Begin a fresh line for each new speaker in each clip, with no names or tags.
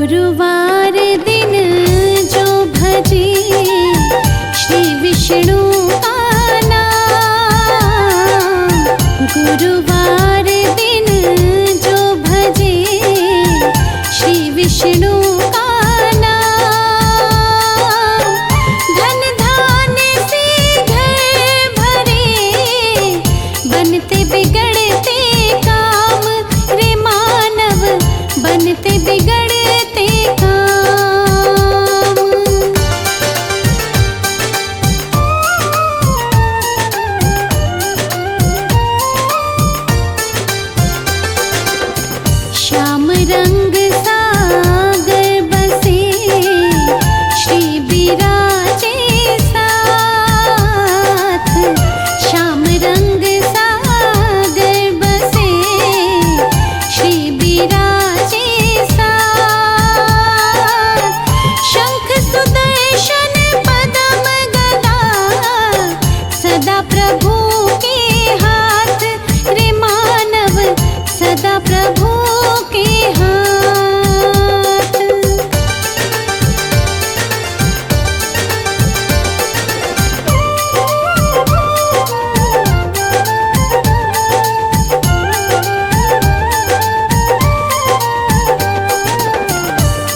गुरुवार दिन जो भजे श्री विष्णु का नाम, गुरुवार दिन जो भजे श्री विष्णु का नाम, धन धान से घर भरे बनते बिगड़ते काम रे मानव, बनते बिगड़ते काम। श्याम रंग सागर बसे श्री बिराजे साथ, श्याम रंग सागर बसे श्री बिराजे साथ, शंख सुदर्शन पदम गदा सदा प्रभु के हाथ रे मानव, सदा प्रभु के हाथ।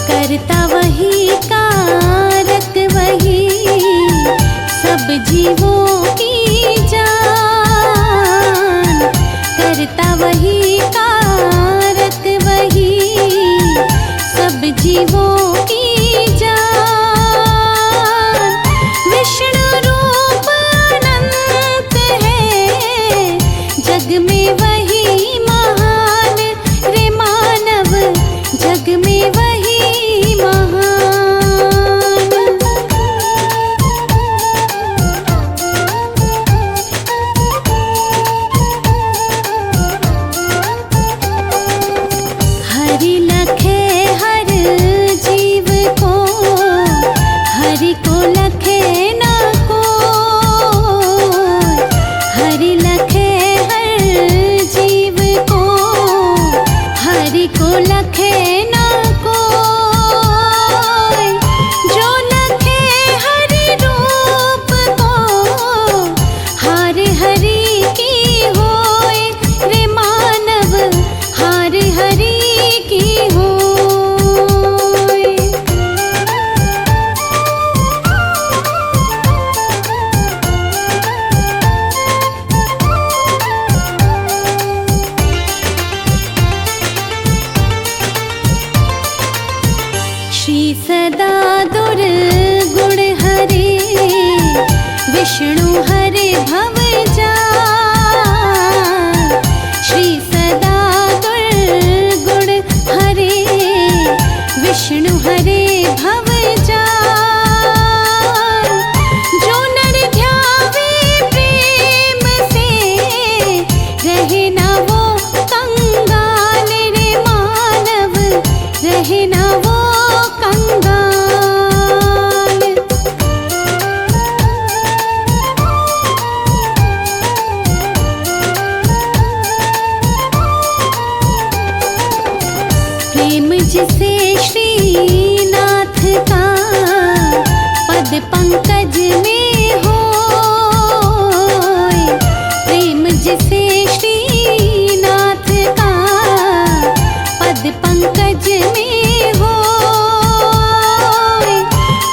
करता वही कारक वही सब जीवों की जान, करता वही कारक वही सब जीवों की जान, विष्णु रूप अनंत है जग में वही महान रे मानव, जग में वही महान। हरि लखे हर जीव को, हरि को लखे न कोई, हरि लखे हर जीव को, हरि को लखे न कोई, जो लखे हरि रूप को हार हरि की होय रे मानव, हार हरि की होय। श्री सदा दुर्गुण हरे विष्णु हरे भव जान, श्री सदा दुर्गुण हरे विष्णु हरे भव जान, जो नर ध्यावे प्रेम से रहे ना वो कंगाल रे मानव, रहे ना वो कंगाल। प्रेम जिसे श्रीनाथ का पद पंकज में होय, प्रेम जिसे श्रीनाथ का पद पंकज में होय,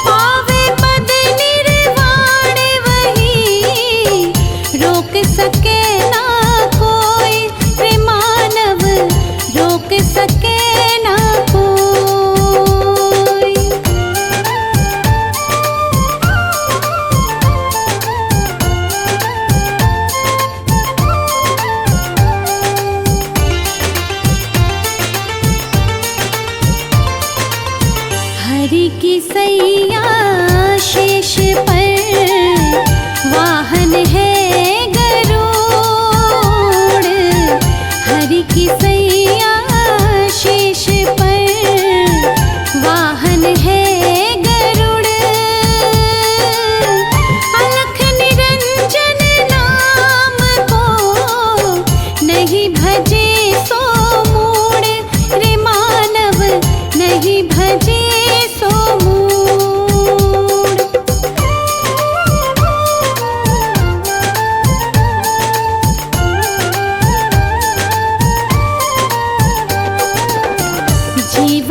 पावे पद निर्वाण वही रोक सके ना कोई रे मानव, रोक सके ना कोई। हरि की सैया शेष पर वाहन है गरुड़, हरि की सैया शेष पर वाहन है गरुड़, अलख निरंजन नाम को नहीं भजे सो मूढ़ रे मानव, नहीं भजे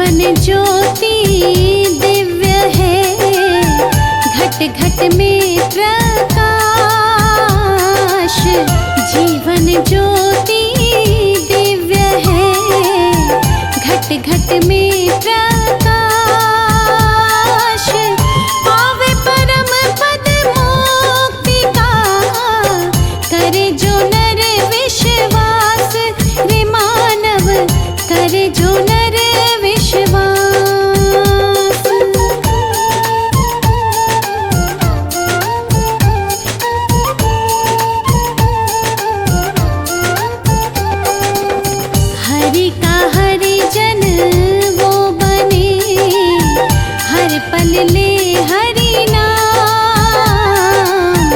जीवन ज्योति दिव्य है, घट घट में प्रकाश। जीवन ज्योति दिव्य है, घट घट में प्रकाश। पावे परम पद मुक्ति का, करे जो नर विश्वास। रे मानव करे जो नर विश्वास। हरि का हरिजन वो बने, हर पल ले हरि नाम।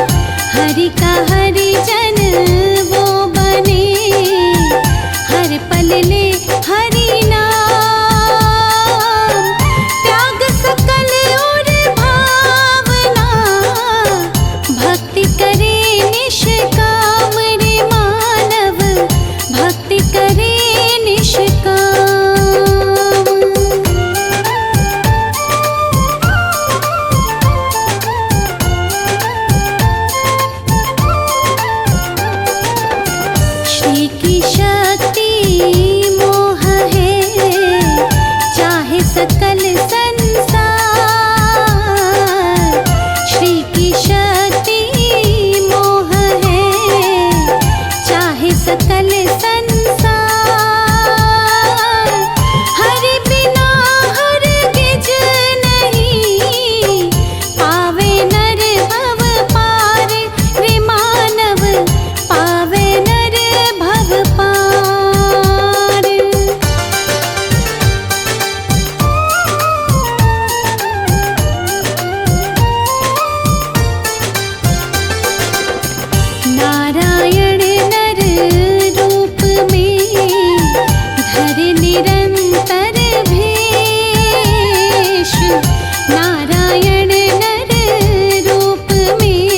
हरि का हरिजन वो बने, हर पल ले हरि नाम। त्याग सकल और भावना, भक्ति करे निष्काम। रे मानव भक्ति करे निष्काम। श्री की शक्ति मोह है, चाहे सकल संसार। श्री की शक्ति मोह है, चाहे सकल संसार। हरि बिना हरगिज नहीं, पावे नर भव पार। रे मानव पावे नर भव पार। नारायण नर रूप में, धरे निरंतर भेष। नारायण नर रूप में,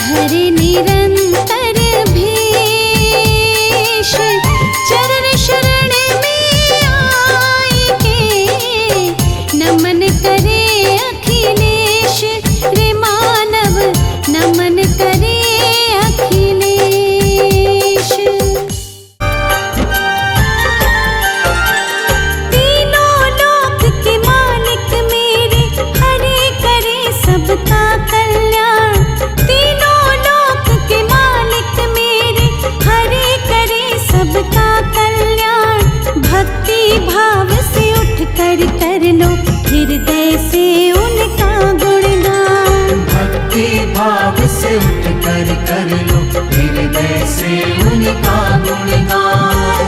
धरे निरंतर भेष। चरण शरण में आई के, नमन करे अखिलेश। रे मानव नमन करे अखिलेश। तीनों लोक के मालिक मेरे, हरे करे सबका कल्याण। तीनों लोक के मालिक मेरे, हरे करे सबका कल्याण। भक्ति भाव से उठ कर लो, हृदय से उनका गुणगान।
भक्ति भाव से उठ कर लो, हृदय से उनका गुणगान।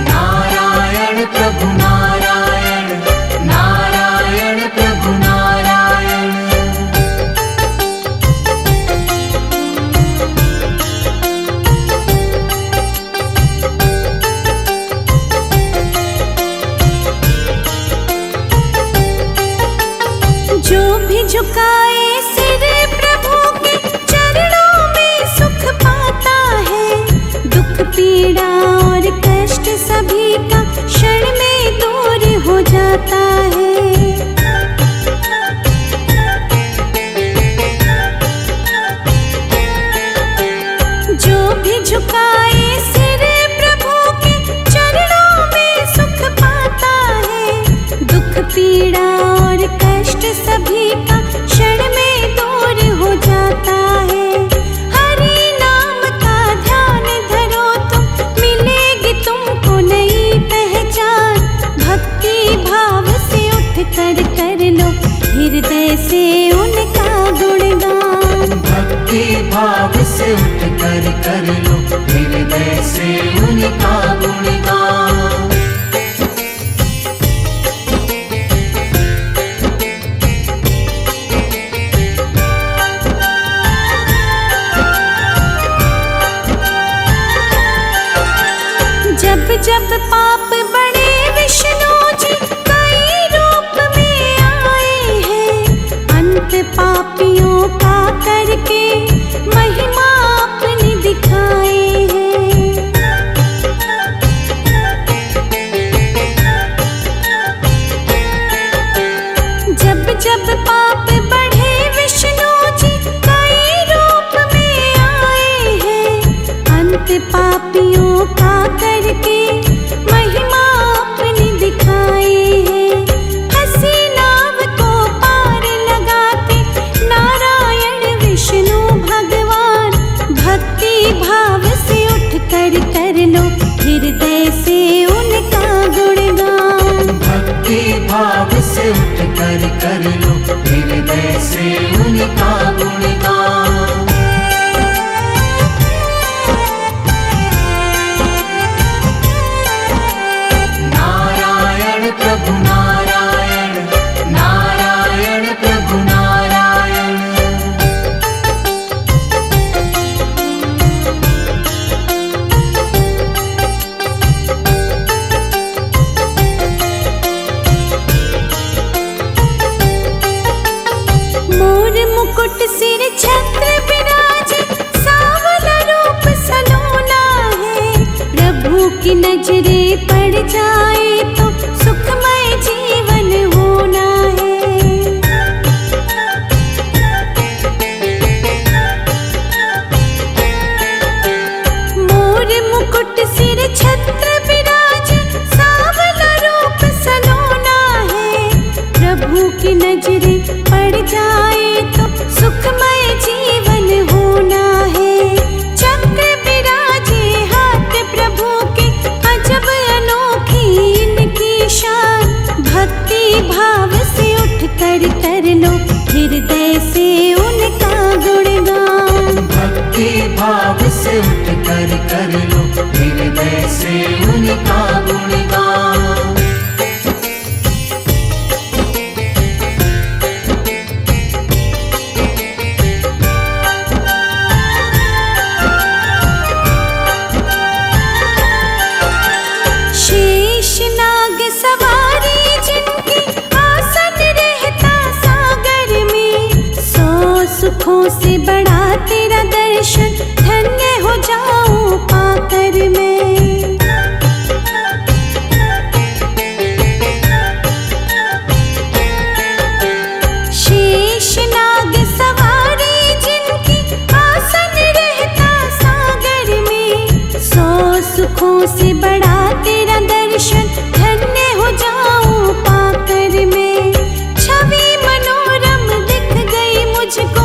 नारायण प्रभु नारायण, नारायण प्रभु नारायण।
जो भी झुकाए सिर प्रभु के चरणों में सुख पाता है। दुख पीड़ा और कष्ट सभी का क्षण में दूर हो जाता है। जो भी झुकाए सिर प्रभु के चरणों में सुख पाता है। दुख पीड़ा और कष्ट सभी का क्षण में दूर हो जाता है। हरि नाम का ध्यान धरो तुम, मिलेगी तुमको नई पहचान। भक्ति भाव से उठ कर लो, हृदय से उनका गुणगान।
भक्ति भाव से उठ कर लो, हृदय से उनका गुणगान।
जब जब पाप बड़े विष्णु जी कई रूप में आए हैं। अंत पापियों का करके महिमा अपनी दिखाई
उनका गुणगान। नारायण प्रभु नारायण, नारायण प्रभु नारायण।
मोर मुकुट सिर छत्र विराजे, सांवला रूप सलोना है। प्रभु की नजरे पड़ जाए तो सुखमय जीवन होना है। मोर मुकुट सिर छत्र विराजे, सांवला रूप सलोना है। प्रभु की नजरे पड़ जाए तो सुखमय जीवन होना है। चक्र विराजे हाथ प्रभु के, अजब अनोखी इनकी शान। भक्ति भाव से उठ कर लो हृदय से उनका गुणगान।
भक्ति भाव से उठ कर लो हृदय से उनका गुणगान।
शेष नाग सवारी जिनकी, आसन रहता सागर में। 100 सुखों से बड़ा तेरा दर्शन, धन्य हो जाऊं पाकर मैं। शेष नाग सवारी जिनकी, आसन रहता सागर में। 100 सुखों से बड़ा तेरा दर्शन, धन्य हो जाऊं पाकर मैं। छवि मनोरम दिख गई मुझको,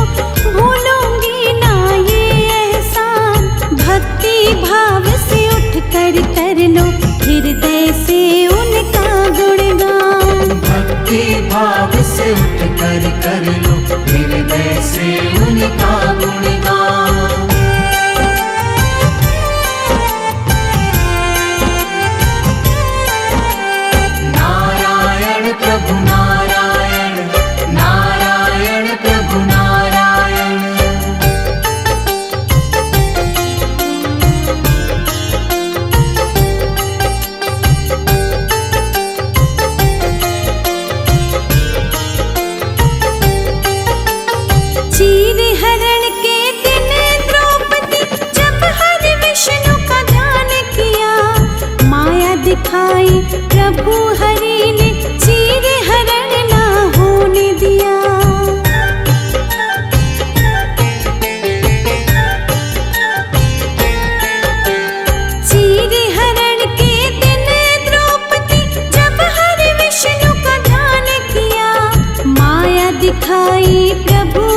भूलूंगी ना ये एहसान। भक्ति भाव से उठ कर लो हृदय से उनका गुणगान।
भक्ति भाव से उठ कर लो हृदय से उनका गुणगान। नारायण प्रभु नारायण, नारायण प्रभु नारायण।
चीर हरण के दिन द्रौपदी, जब हरि विष्णु का ध्यान किया। माया दिखाई प्रभु हरि ने, चीर हरण ना होने दिया। चीर हरण के दिन द्रौपदी, जब हरि विष्णु का ध्यान किया। माया दिखाई प्रभु